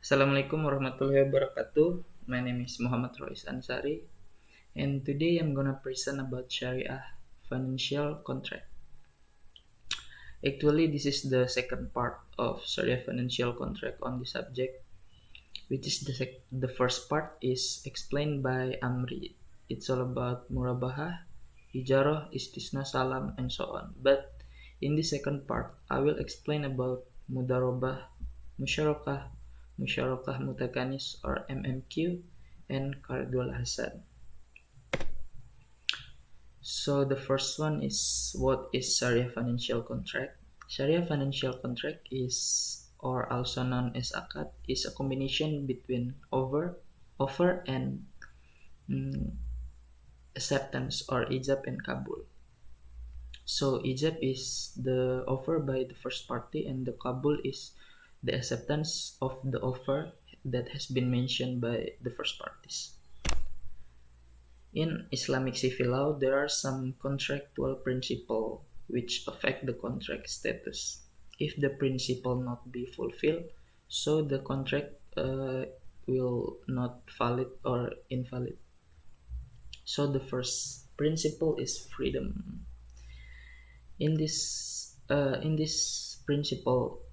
Assalamualaikum warahmatullahi wabarakatuh. My name is Muhammad Rois Ansari, and today I'm gonna present about Sharia financial contract. Actually, this is the second part of Sharia financial contract on the subject, which is the first part is explained by Amri. It's all about murabahah, ijarah, istisna, salam, and so on. But in the second part, I will explain about mudharabah, musyarakah, musyarakah Mutaqanish or MMQ, and Qardhul hasan. So the first one is, what is Sharia financial contract? Sharia financial contract is, or also known as akad, is a combination between offer and mm, acceptance, or ijab and kabul. So ijab is the offer by the first party, and the kabul is the acceptance of the offer that has been mentioned by the first parties. In Islamic civil law, there are some contractual principles which affect the contract status. If the principle not be fulfilled, so the contract will not valid or invalid. So the first principle is freedom. In this principle,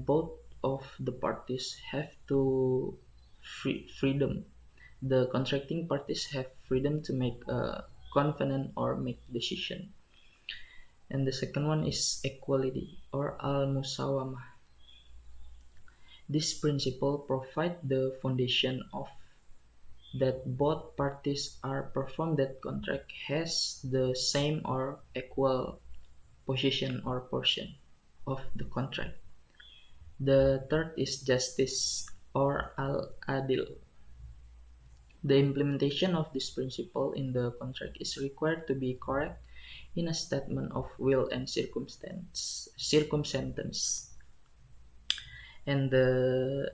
both of the parties have to freedom. The contracting parties have freedom to make a covenant or make decision. And the second one is equality or al-musawamah. This principle provide the foundation of that both parties are perform that contract has the same or equal position or portion of the contract. The third is justice or al-adil. The implementation of this principle in the contract is required to be correct in a statement of will and circumstance. And the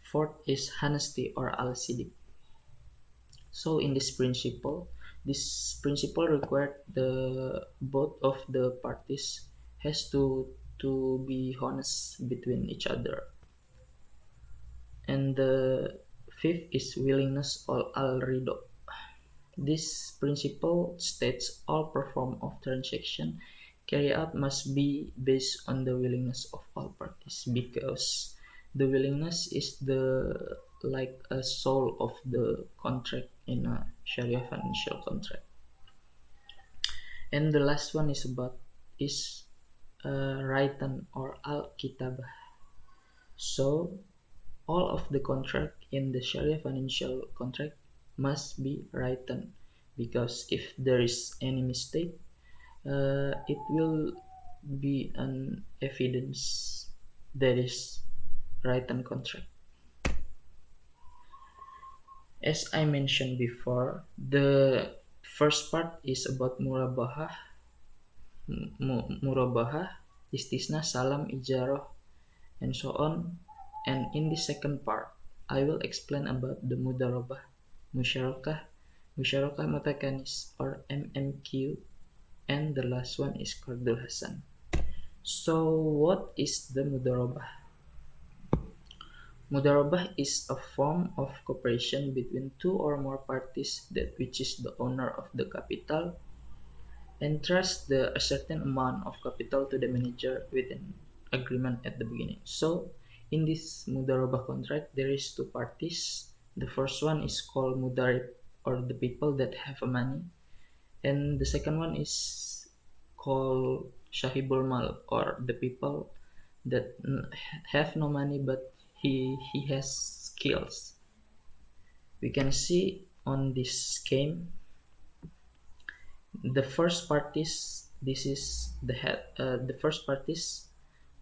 fourth is honesty or al-sidik. So in this principle required the both of the parties has to be honest between each other. And the fifth is willingness or al-rido. This principle states all perform of transaction carried out must be based on the willingness of all parties, because the willingness is the like a soul of the contract in a Sharia financial contract. And the last one is about is written or al-kitabah. So all of the contract in the Sharia financial contract must be written, because if there is any mistake, it will be an evidence that is written contract. As I mentioned before, the first part is about murabahah, istisna, salam, ijarah, and so on. And in the second part, I will explain about the mudharabah, musyarakah, musyarakah Mutaqanish or MMQ, and the last one is Qardhul hasan. So what is the mudharabah? Mudharabah is a form of cooperation between two or more parties that which is the owner of the capital entrust a certain amount of capital to the manager with an agreement at the beginning. So in this Mudharabah contract, there is two parties. The first one is called Mudharib, or the people that have a money, and the second one is called Shahibul Mal, or the people that have no money but he has skills. We can see on this scheme the first parties, this is the head, the first parties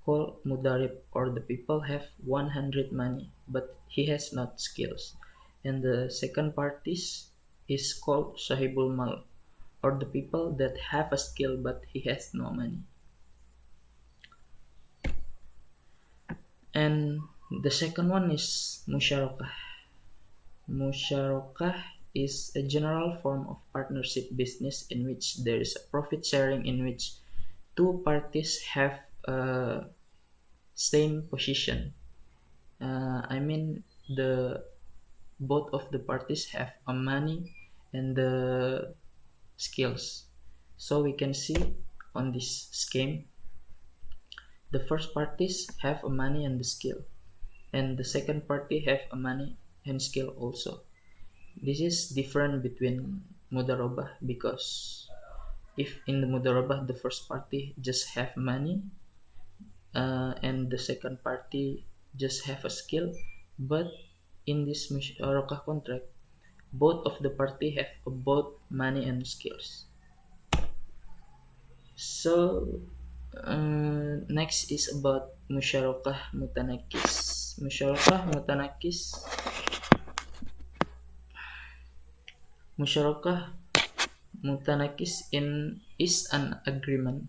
called Mudharib, or the people have 100 money but he has not skills. And the second parties is called Sahibul Mal, or the people that have a skill but he has no money. And the second one is Musyarakah. Musyarakah is a general form of partnership business in which there is a profit sharing, in which two parties have a same position. I mean the both of the parties have a money and the skills. So we can see on this scheme, the first parties have a money and the skill, and the second party have a money and skill also. This is different between Mudharabah because if in the Mudharabah the first party just have money and the second party just have a skill, but in this Musyarakah contract both of the party have both money and skills. So next is about Musyarakah Mutanakis. Musyarakah Mutanakis is an agreement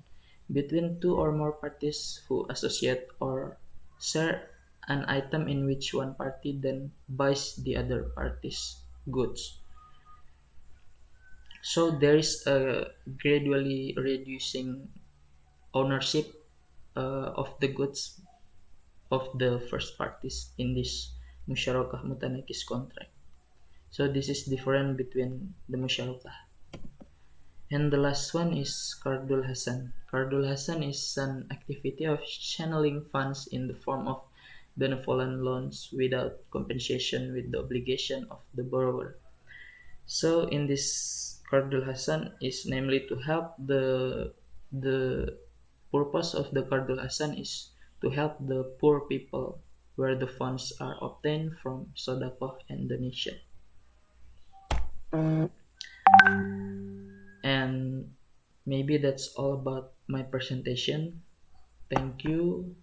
between two or more parties who associate or share an item in which one party then buys the other party's goods. So there is a gradually reducing ownership of the goods of the first parties in this Musyarakah Mutanakis contract. So this is different between the Musyarakah. And the last one is Qardhul Hasan. Qardhul Hasan is an activity of channeling funds in the form of benevolent loans without compensation with the obligation of the borrower. So in this Qardhul Hasan is namely to help the purpose of the Qardhul Hasan is to help the poor people where the funds are obtained from Sodaqah and donation. And maybe that's all about my presentation. Thank you.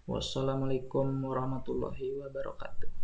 Wassalamualaikum warahmatullahi wabarakatuh.